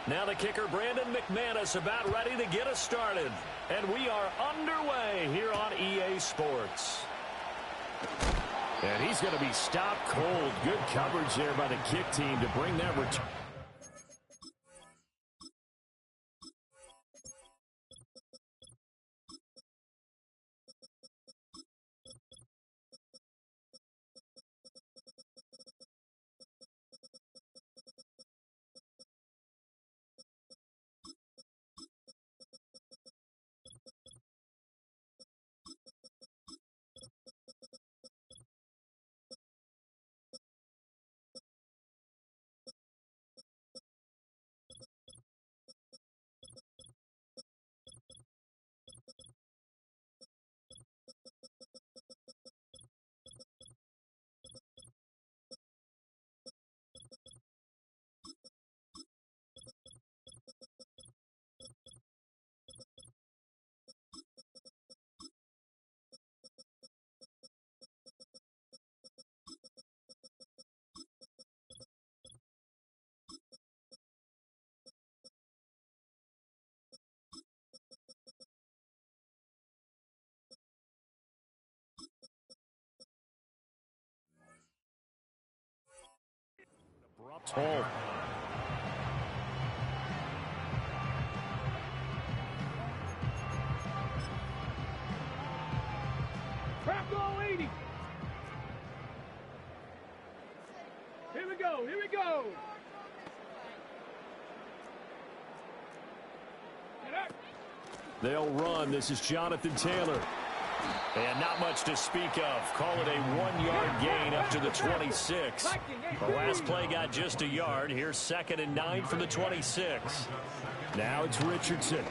Now the kicker, Brandon McManus, about ready to get us started. And we are underway here on EA Sports. And he's going to be stopped cold. Good coverage there by the kick team to bring that return. Abrupt hold. Crap goal 80. Here we go. Here we go. They'll run. This is Jonathan Taylor. And not much to speak of. Call it a 1-yard gain up to the 26. The last play got just a yard. Here's 2nd and 9 from the 26. Now it's Richardson.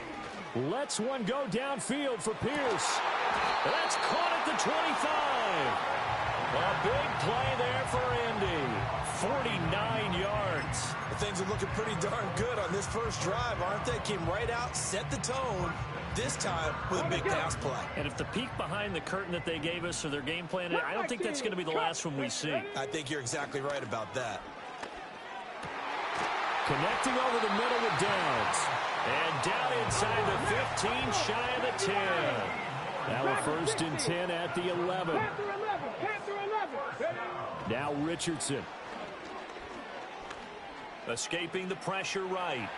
Lets one go downfield for Pierce. That's caught at the 25. A big play there for Indy. 49 yards. Things are looking pretty darn good on this first drive, aren't they? Came right out, set the tone, this time with a big pass play. And if the peek behind the curtain that they gave us or their game plan, I don't think that's going to be the last one we see. I think you're exactly right about that. Connecting over the middle with Downs. And down inside the 15, shy of the 10. Now a 1st and 10 at the 11. Now Richardson. Escaping the pressure right.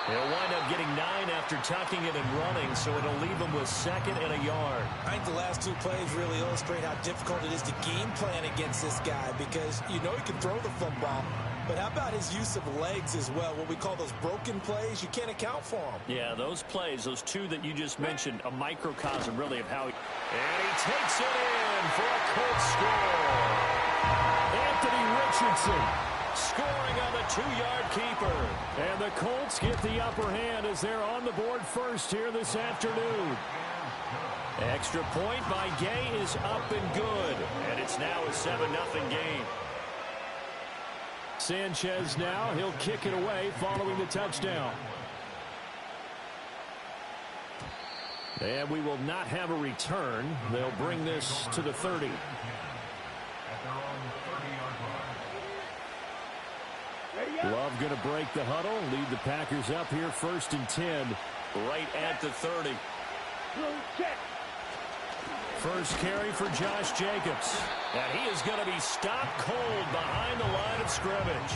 He'll wind up getting 9 after tucking it and running, so it'll leave him with 2nd and a yard. I think the last 2 plays really illustrate how difficult it is to game plan against this guy because you know he can throw the football. But how about his use of legs as well? What we call those broken plays, you can't account for them. Yeah, those plays, those 2 that you just mentioned, a microcosm really of how he... And he takes it in for a Colts score. Anthony Richardson scoring on the 2-yard keeper. And the Colts get the upper hand as they're on the board first here this afternoon. Extra point by Gay is up and good. And it's now a 7-0 game. Sanchez now, he'll kick it away following the touchdown. And we will not have a return. They'll bring this to the 30. Love going to break the huddle, lead the Packers up here 1st and 10, right at the 30. First carry for Josh Jacobs. And he is going to be stopped cold behind the line of scrimmage.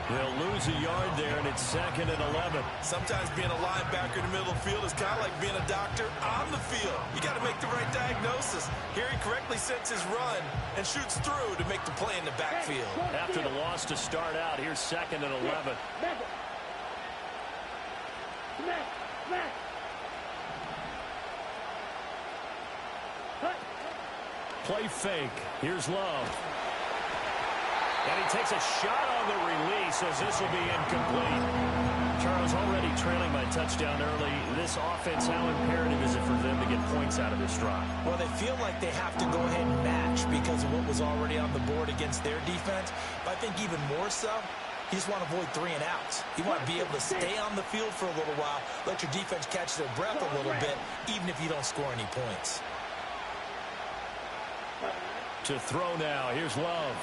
They'll lose a yard there, and it's 2nd and 11. Sometimes being a linebacker in the middle of the field is kind of like being a doctor on the field. You got to make the right diagnosis. Here he correctly sets his run and shoots through to make the play in the backfield. After the loss to start out, here's 2nd and 11. Play fake. Here's Love. And he takes a shot on the release as this will be incomplete. Charles, already trailing by touchdown early. This offense, how imperative is it for them to get points out of this drive? Well, they feel like they have to go ahead and match because of what was already on the board against their defense. But I think even more so, you just want to avoid 3 and outs. You want to be able to stay on the field for a little while, let your defense catch their breath a little bit, even if you don't score any points. To throw now. Here's Love.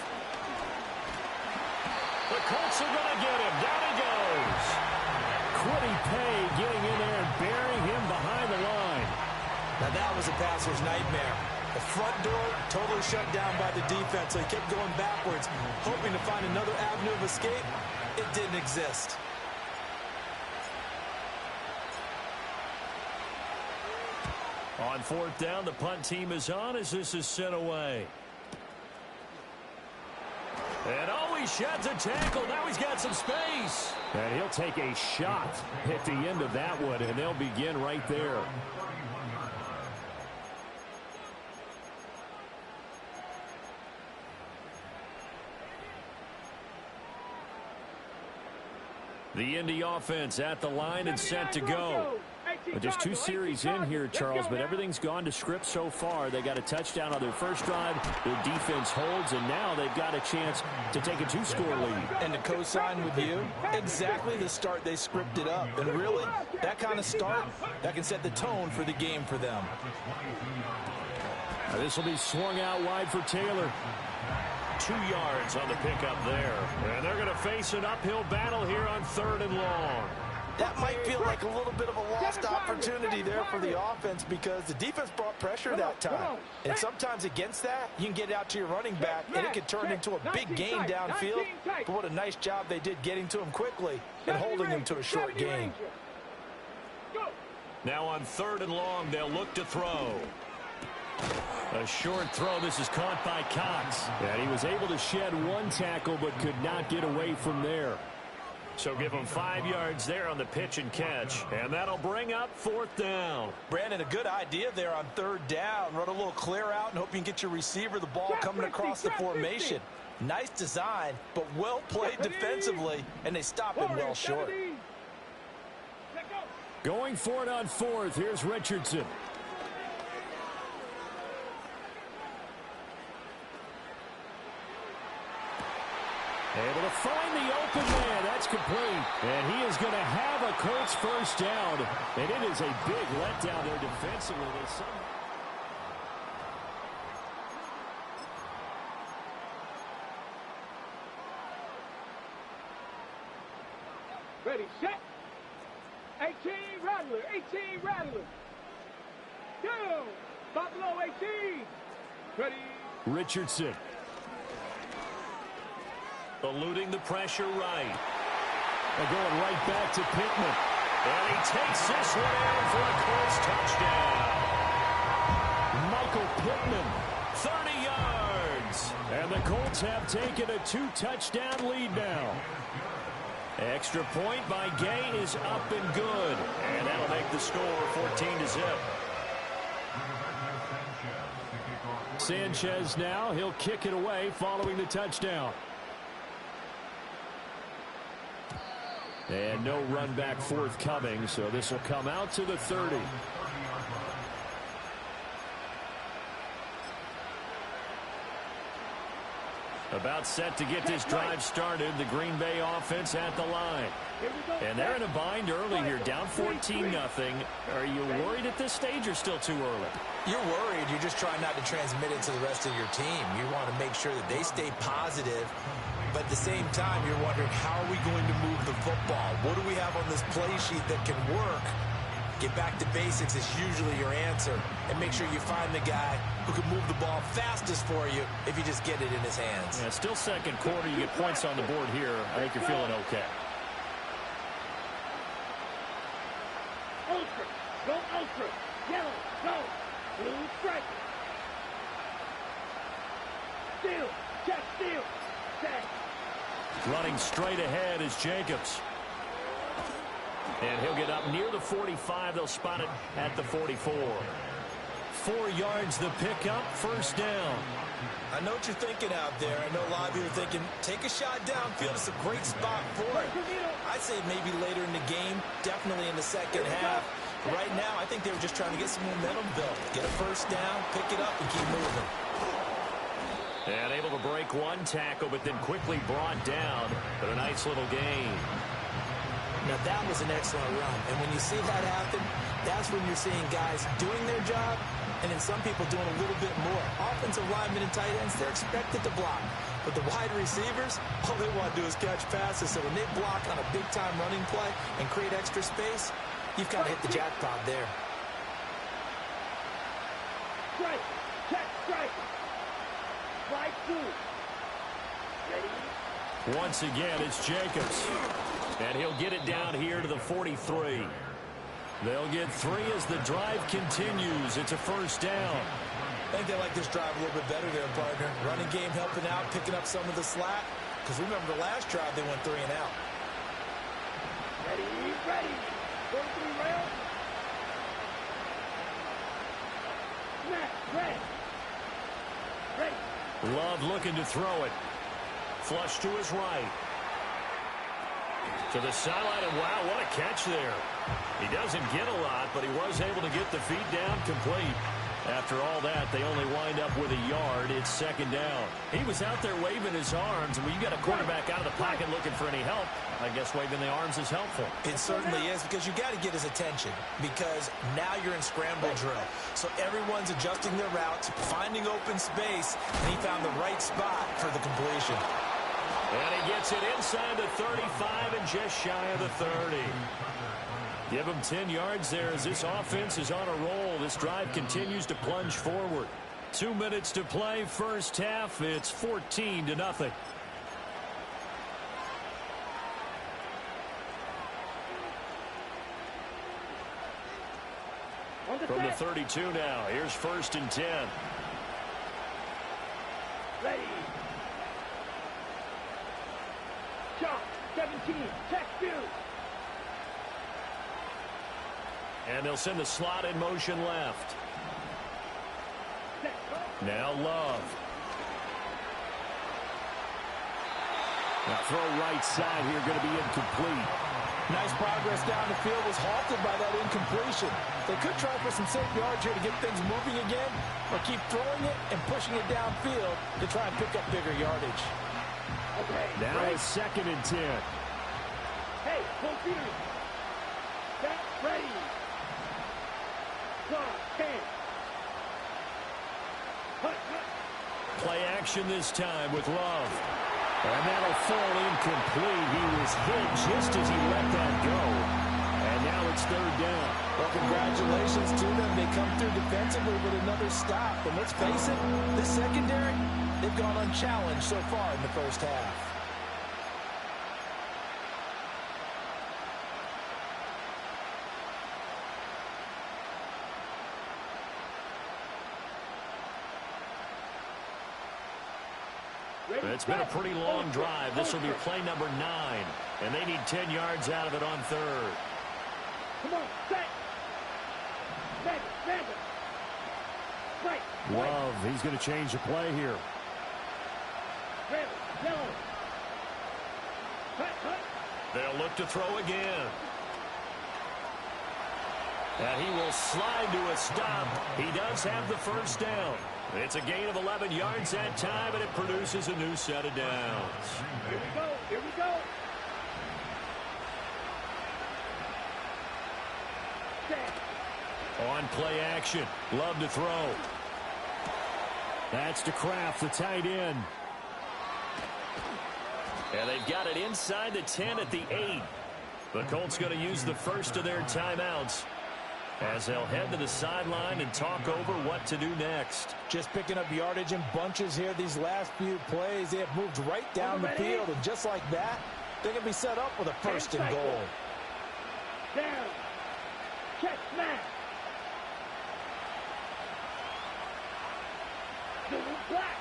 The Colts are going to get him. Down he goes. Quiddy Pay getting in there and burying him behind the line. Now that was a passer's nightmare. The front door totally shut down by the defense, so he kept going backwards, hoping to find another avenue of escape. It didn't exist. On fourth down, the punt team is on as this is sent away. And he sheds a tackle. Now he's got some space. And he'll take a shot at the end of that one, and they'll begin right there. The Indy offense at the line and set to go. But just 2 series in here, Charles, but everything's gone to script so far. They got a touchdown on their first drive. Their defense holds, and now they've got a chance to take a 2-score lead. And to co-sign with you, exactly the start they scripted up. And really, that kind of start, that can set the tone for the game for them. Now this will be swung out wide for Taylor. 2 yards on the pickup there. And they're going to face an uphill battle here on 3rd and long. That might feel like a little bit of a lost opportunity there for the offense because the defense brought pressure that time. And sometimes against that, you can get out to your running back, and it could turn into a big gain downfield. But what a nice job they did getting to him quickly and holding him to a short gain. Now on 3rd and long, they'll look to throw. A short throw. This is caught by Cox. And he was able to shed 1 tackle but could not get away from there. So give him 5 yards there on the pitch and catch. And that'll bring up 4th down. Brandon, a good idea there on 3rd down. Run a little clear out and hope you can get your receiver the ball coming across the formation. Nice design, but well played defensively, and they stop him well short. Going for it on 4th. Here's Richardson. Able to find the open man. That's complete. And he is going to have a Colts first down. And it is a big letdown there defensively. Ready, set. 18, Rattler. 18, Rattler. Go. Buffalo 18. Ready. Richardson. Eluding the pressure right. They're going right back to Pittman. And he takes this one out for a Colts touchdown. Michael Pittman, 30 yards. And the Colts have taken a 2-touchdown lead now. Extra point by Gay is up and good. And that'll make the score 14-0. Sanchez now, he'll kick it away following the touchdown. And no run back forthcoming, so this will come out to the 30. About set to get this drive started, the Green Bay offense at the line. And they're in a bind early here, down 14-0. Are you worried at this stage or still too early? You're worried. You're just trying not to transmit it to the rest of your team. You want to make sure that they stay positive. But at the same time, you're wondering, how are we going to move the football? What do we have on this play sheet that can work? Get back to basics is usually your answer. And make sure you find the guy who can move the ball fastest for you if you just get it in his hands. Yeah, still second quarter. You get points on the board here. I think you're feeling okay. Ultra. Go ultra. Yellow. Go. Blue strike. Steal. Check steal. Check. Running straight ahead is Jacobs. And he'll get up near the 45. They'll spot it at the 44. 4 yards the pickup, first down. I know what you're thinking out there. I know a lot of you are thinking, take a shot downfield. It's a great spot for it. I'd say maybe later in the game, definitely in the second half. Right now, I think they were just trying to get some momentum built. Get a first down, pick it up, and keep moving. And able to break 1 tackle, but then quickly brought down for a nice little gain. Now, that was an excellent run. And when you see that happen, that's when you're seeing guys doing their job and then some people doing a little bit more. Offensive linemen and tight ends, they're expected to block. But the wide receivers, all they want to do is catch passes. So when they block on a big-time running play and create extra space, you've kind of hit the jackpot there. Strike. Check. Strike. Slide through. Ready? Once again, it's Jacobs. And he'll get it down here to the 43. They'll get 3 as the drive continues. It's a first down. I think they like this drive a little bit better there, partner. Running game helping out, picking up some of the slack. Because remember the last drive, they went 3 and out. Ready. 43 rounds. Snap. Ready. Love looking to throw it. Flush to his right. To the sideline, and wow, what a catch there. He doesn't get a lot, but he was able to get the feet down complete. After all that, they only wind up with a yard. It's second down. He was out there waving his arms, and when you got a quarterback out of the pocket looking for any help, I guess waving the arms is helpful. It certainly is, because you got to get his attention, because now you're in scramble drill. So everyone's adjusting their routes, finding open space, and he found the right spot for the completion. And he gets it inside the 35 and just shy of the 30. Give him 10 yards there as this offense is on a roll. This drive continues to plunge forward. 2 minutes to play, first half. It's 14-0. From the 32 now, here's 1st and 10. Ready. Shot. 17. Check 2. And they'll send the slot in motion left. Now Love. Now throw right side here, going to be incomplete. Nice progress down the field, was halted by that incompletion. They could try for some safe yards here to get things moving again, or keep throwing it and pushing it downfield to try and pick up bigger yardage. Okay. Now it's 2nd and 10. Hey, full series. Set, ready. 10. Play action this time with Love. And that'll fall incomplete. He was hit just as he let that go. And now it's 3rd down. Well, congratulations to them. They come through defensively with another stop. And let's face it, this secondary, they've gone unchallenged so far in the first half. It's been a pretty long drive. This will be play number 9. And they need 10 yards out of it on 3rd. Come on, set. Stand it. Right. Love, he's going to change the play here. Red, yellow. Cut. They'll look to throw again. And he will slide to a stop. He does have the first down. It's a gain of 11 yards that time, and it produces a new set of downs. Here we go. Set. On play action. Love to throw. That's to Kraft, the tight end. And they've got it inside the 10 at the 8. The Colts going to use the first of their timeouts as they'll head to the sideline and talk over what to do next. Just picking up yardage in bunches here these last few plays. They have moved right down the field, and just like that, they're going to be set up with a 1st and goal. Down. Check, smash. Black.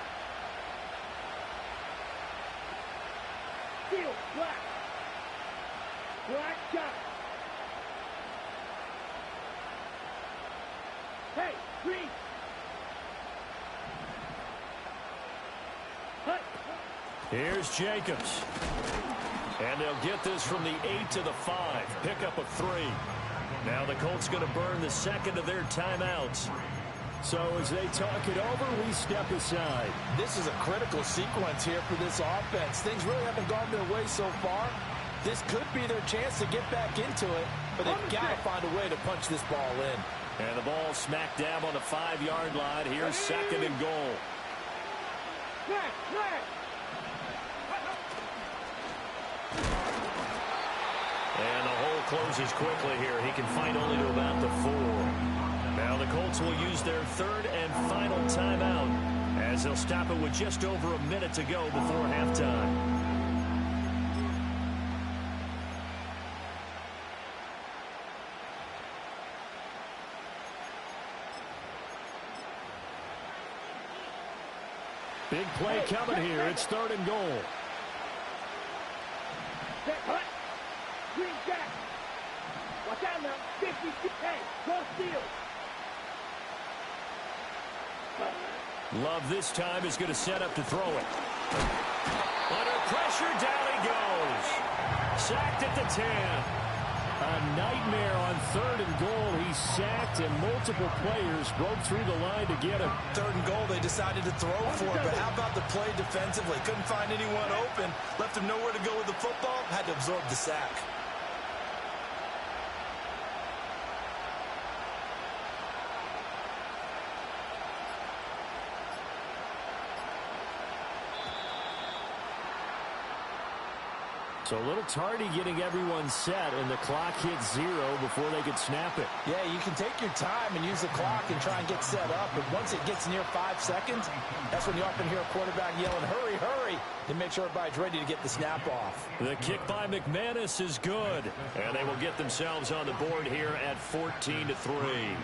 Steel, black. Black shot. Hey, green. Hut. Here's Jacobs. And they'll get this from the 8 to the 5. Pickup of 3. Now the Colts going to burn the second of their timeouts. So as they talk it over, we step aside. This is a critical sequence here for this offense. Things really haven't gone their way so far. This could be their chance to get back into it, but they've got to find a way to punch this ball in. And the ball smack dab on the 5-yard line. Here's 2nd and goal. And the hole closes quickly here. He can find only to about the 4. Now the Colts will use their third and final timeout as they'll stop it with just over a minute to go before halftime. Big play coming here. It's 3rd and goal. Hut. Green jack. Watch out now. 50. Hey, go steal. Love this time is going to set up to throw it. Under pressure, down he goes. Sacked at the 10. A nightmare on 3rd and goal. He sacked and multiple players broke through the line to get him. 3rd and goal, they decided to throw for it, but how about the play defensively? Couldn't find anyone open. Left him nowhere to go with the football. Had to absorb the sack. So a little tardy getting everyone set, and the clock hits 0 before they could snap it. Yeah, you can take your time and use the clock and try and get set up, but once it gets near 5 seconds, that's when you often hear a quarterback yelling, hurry, hurry, to make sure everybody's ready to get the snap off. The kick by McManus is good, and they will get themselves on the board here at 14-3.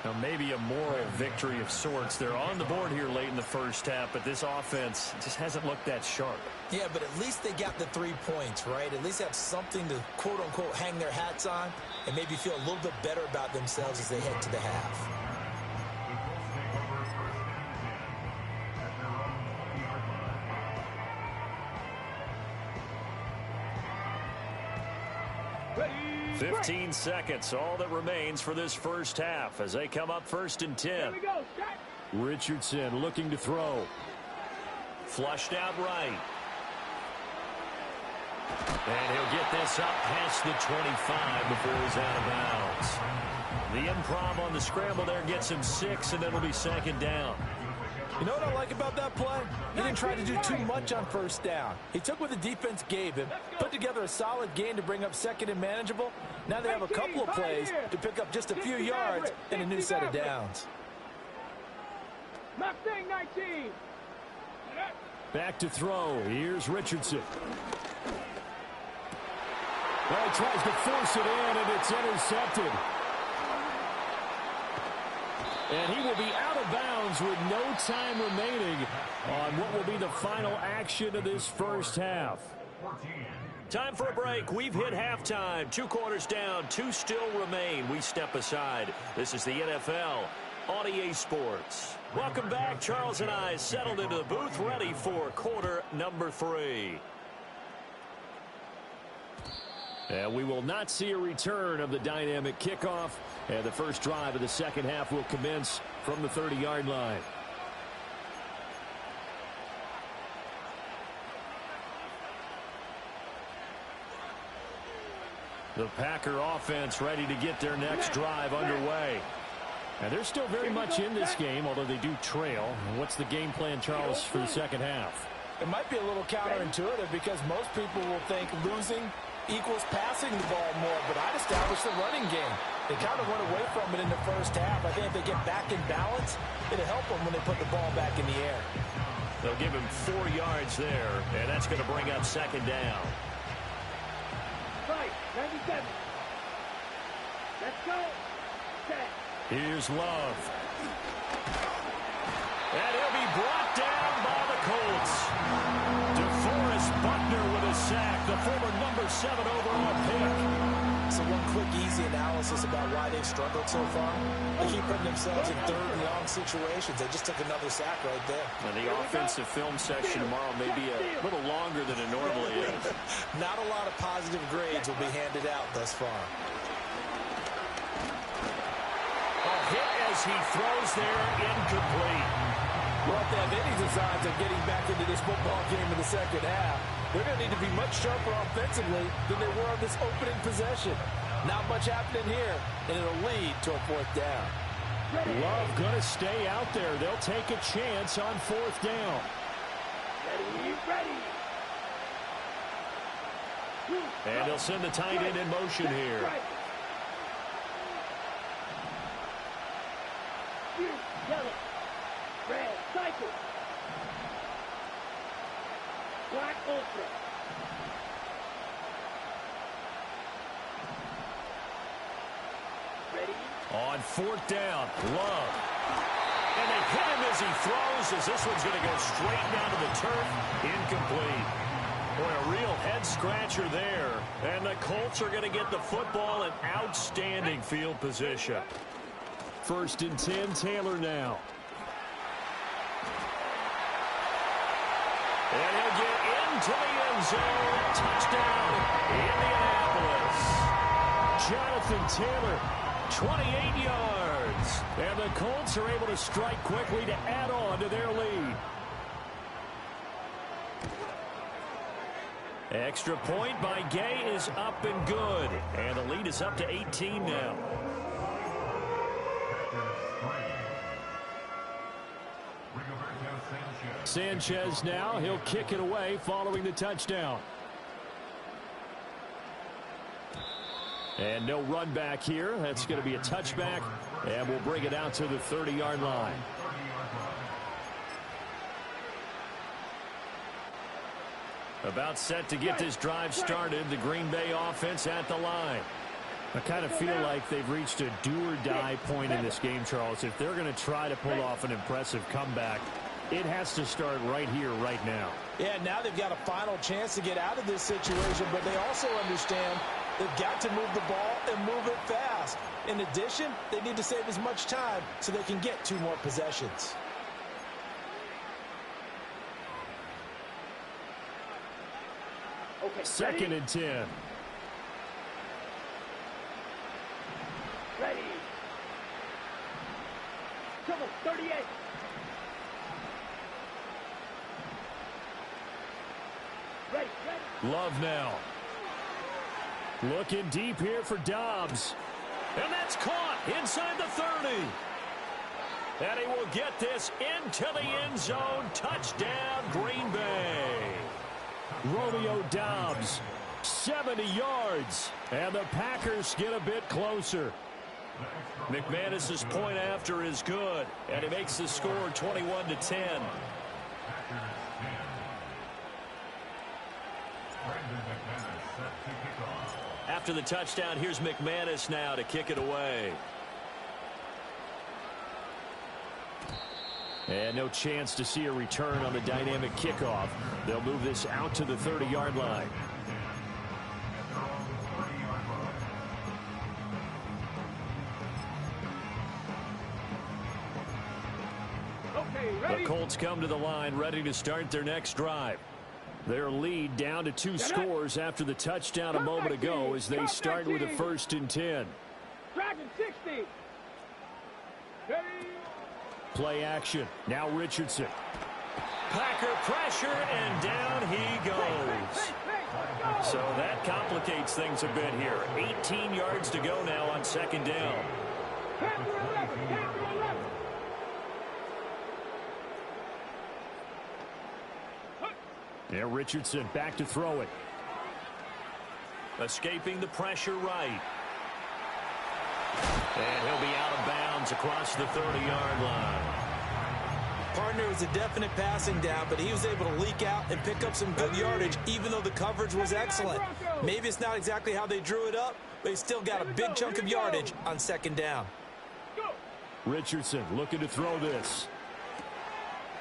Now, maybe a moral victory of sorts. They're on the board here late in the first half, but this offense just hasn't looked that sharp. Yeah, but at least they got the 3 points, right? At least have something to, quote-unquote, hang their hats on and maybe feel a little bit better about themselves as they head to the half. Ready. 15 seconds, all that remains for this first half as they come up 1st and 10. Here we go. Shot. Richardson looking to throw. Flushed out right. And he'll get this up past the 25 before he's out of bounds. The improv on the scramble there gets him 6, and it'll be 2nd down. You know what I like about that play? He didn't try to do too much on 1st down. He took what the defense gave him, put together a solid gain to bring up 2nd and manageable. Now they have a couple of plays to pick up just a few yards and a new set of downs. Mustang 19. Back to throw. Here's Richardson. Well, he tries to force it in, and it's intercepted. And he will be out of bounds with no time remaining on what will be the final action of this first half. Time for a break. We've hit halftime. 2 quarters down, 2 still remain. We step aside. This is the NFL on EA Sports. Welcome back. Charles and I settled into the booth, ready for quarter number 3. And we will not see a return of the dynamic kickoff. And the first drive of the second half will commence from the 30-yard line. The Packer offense ready to get their next drive underway. And they're still very much in this game, although they do trail. What's the game plan, Charles, for the second half? It might be a little counterintuitive because most people will think losing equals passing the ball more, but I'd establish the running game. They kind of went away from it in the first half. I think if they get back in balance, it'll help them when they put the ball back in the air. They'll give him 4 yards there, and that's going to bring up 2nd down. Right, 97. Let's go. Set. Here's Love. And he'll be brought down by the Colts. DeForest Buckner with a sack, the former number 7 overall pick. So one quick, easy analysis about why they've struggled so far. They keep putting themselves in 3rd and long situations. They just took another sack right there. And the offensive film section tomorrow may be a little longer than it normally is. Not a lot of positive grades will be handed out thus far. A hit as he throws there, incomplete. Well, if they have any designs of getting back into this football game in the second half, they're going to need to be much sharper offensively than they were on this opening possession. Not much happening here, and it'll lead to a 4th down. Love going to stay out there. They'll take a chance on 4th down. Ready, ready. And he'll send the tight end in motion here. Yellow, red, cycle. Black ultra. Ready? On fourth down, Love. And they hit him as he throws, as this one's going to go straight down to the turf. Incomplete. Boy, a real head-scratcher there. And the Colts are going to get the football in outstanding field position. 1st and 10, Taylor now. And he'll get into the end zone. Touchdown, Indianapolis. Jonathan Taylor, 28 yards. And the Colts are able to strike quickly to add on to their lead. Extra point by Gay is up and good. And the lead is up to 18 now. Sanchez now. He'll kick it away following the touchdown. And no run back here. That's going to be a touchback. And we'll bring it out to the 30-yard line. About set to get this drive started. The Green Bay offense at the line. I kind of feel like they've reached a do-or-die point in this game, Charles. If they're going to try to pull off an impressive comeback, it has to start right here, right now. Yeah, now they've got a final chance to get out of this situation, but they also understand they've got to move the ball and move it fast. In addition, they need to save as much time so they can get 2 more possessions. Okay, 2nd and 10. Ready. Come on, 38. Ready, ready. Love now. Looking deep here for Dobbs. And that's caught inside the 30. And he will get this into the end zone. Touchdown, Green Bay. Romeo Dobbs, 70 yards. And the Packers get a bit closer. McManus's point after is good. And he makes the score 21-10. After the touchdown, here's McManus now to kick it away. And no chance to see a return on the dynamic kickoff. They'll move this out to the 30-yard line. The Colts come to the line ready to start their next drive. Their lead down to 2 scores after the touchdown a moment ago as they start with a 1st and 10. Dragon 60. Play action. Now Richardson. Packer pressure, and down he goes. So that complicates things a bit here. 18 yards to go now on 2nd down. Yeah, Richardson back to throw it. Escaping the pressure right. And he'll be out of bounds across the 30-yard line. Partner was a definite passing down, but he was able to leak out and pick up some good yardage, even though the coverage was excellent. Maybe it's not exactly how they drew it up, but he still got a big chunk of yardage on 2nd down. Richardson looking to throw this.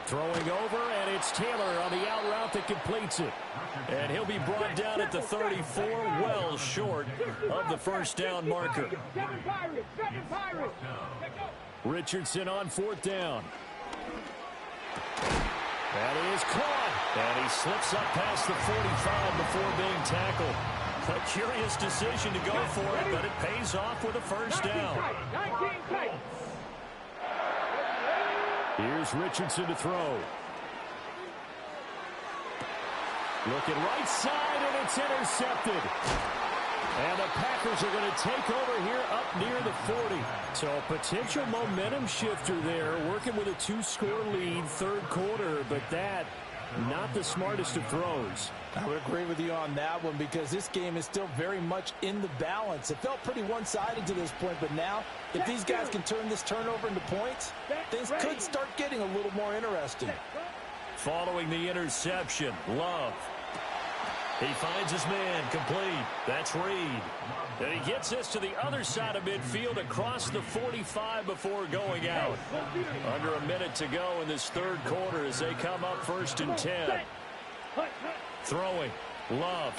Throwing over, and it's Taylor on the out route that completes it. And he'll be brought down at the 34, well short of the 1st down marker. Richardson on 4th down. That is caught. And he slips up past the 45 before being tackled. A curious decision to go for it, but it pays off with a 1st down. Here's Richardson to throw. Looking right side, and it's intercepted. And the Packers are going to take over here up near the 40. So a potential momentum shifter there, working with a 2-score lead, 3rd quarter, but that, not the smartest of throws. I would agree with you on that one because this game is still very much in the balance. It felt pretty one-sided to this point, but now if these guys can turn this turnover into points, things could start getting a little more interesting. Following the interception, Love. He finds his man complete. That's Reed. And he gets this to the other side of midfield across the 45 before going out. Under a minute to go in this third quarter as they come up 1st and 10. Throwing, Love.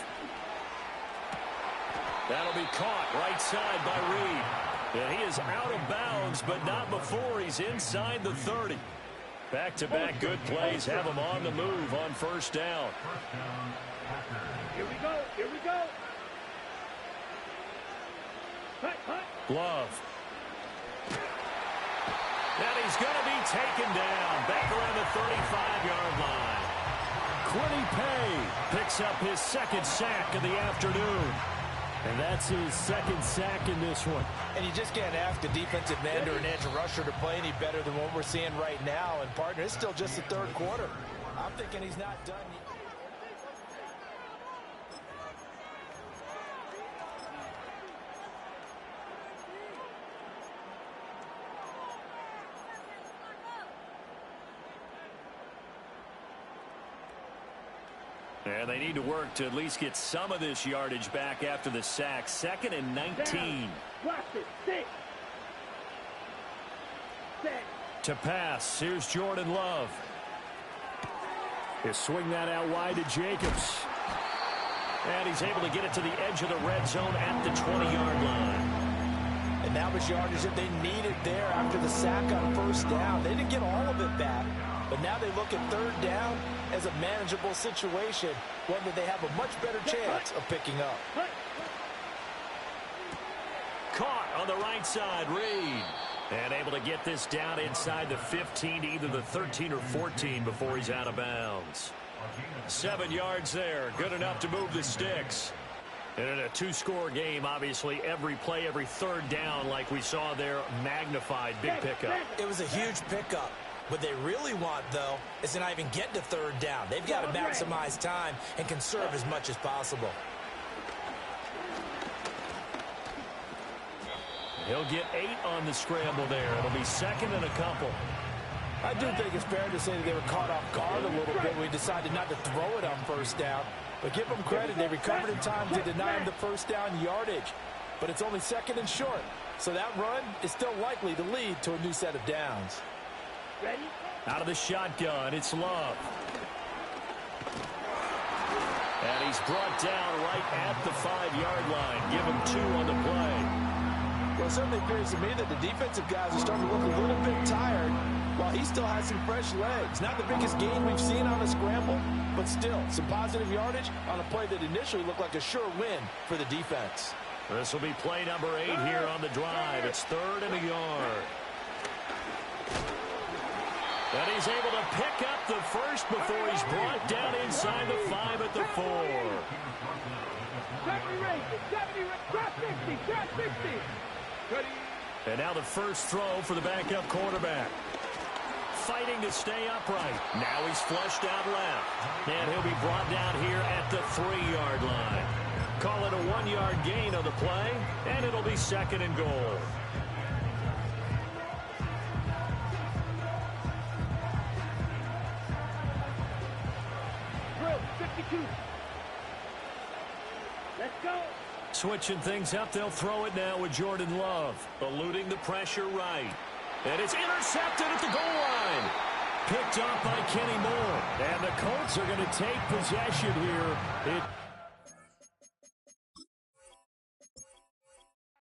That'll be caught right side by Reed. And he is out of bounds, but not before he's inside the 30. Back-to-back good plays have him on the move on 1st down. Here we go. Here we go. Love. And he's going to be taken down back around the 35-yard line. Quiddy Pay picks up his 2nd sack of the afternoon. And that's his 2nd sack in this one. And you just can't ask a defensive end or an edge rusher to play any better than what we're seeing right now. And, partner, it's still just the 3rd quarter. I'm thinking he's not done yet. And they need to work to at least get some of this yardage back after the sack. 2nd and 19. To pass. Here's Jordan Love. He'll swing that out wide to Jacobs. And he's able to get it to the edge of the red zone at the 20-yard line. And that was yardage that they needed there after the sack on 1st down. They didn't get all of it back. But now they look at 3rd down as a manageable situation, one that they have a much better chance of picking up. Caught on the right side, Reed. And able to get this down inside the 15 to either the 13 or 14 before he's out of bounds. 7 yards there, good enough to move the sticks. And in a 2-score game, obviously, every play, every 3rd down, like we saw there, magnified big pickup. It was a huge pickup. What they really want, though, is to not even get to 3rd down. They've got to maximize time and conserve as much as possible. He'll get 8 on the scramble there. It'll be 2nd and a couple. I do think it's fair to say that they were caught off guard a little bit when we decided not to throw it on 1st down. But give them credit. They recovered in time to deny him the 1st down yardage. But it's only 2nd and short. So that run is still likely to lead to a new set of downs. Ready? Out of the shotgun, it's Love. And he's brought down right at the 5-yard line. Give him 2 on the play. Well, it certainly appears to me that the defensive guys are starting to look a little bit tired while he still has some fresh legs. Not the biggest gain we've seen on a scramble, but still some positive yardage on a play that initially looked like a sure win for the defense. This will be play number 8 here on the drive. It's 3rd and a yard. And he's able to pick up the first before he's brought down inside the 5 at the 4. 50. And now the first throw for the backup quarterback. Fighting to stay upright. Now he's flushed out left. And he'll be brought down here at the 3-yard line. Call it a 1-yard gain on the play, and it'll be 2nd and goal. Let's go. Switching things up, they'll throw it now with Jordan Love. Eluding the pressure right. And it's intercepted at the goal line. Picked up by Kenny Moore. And the Colts are going to take possession here.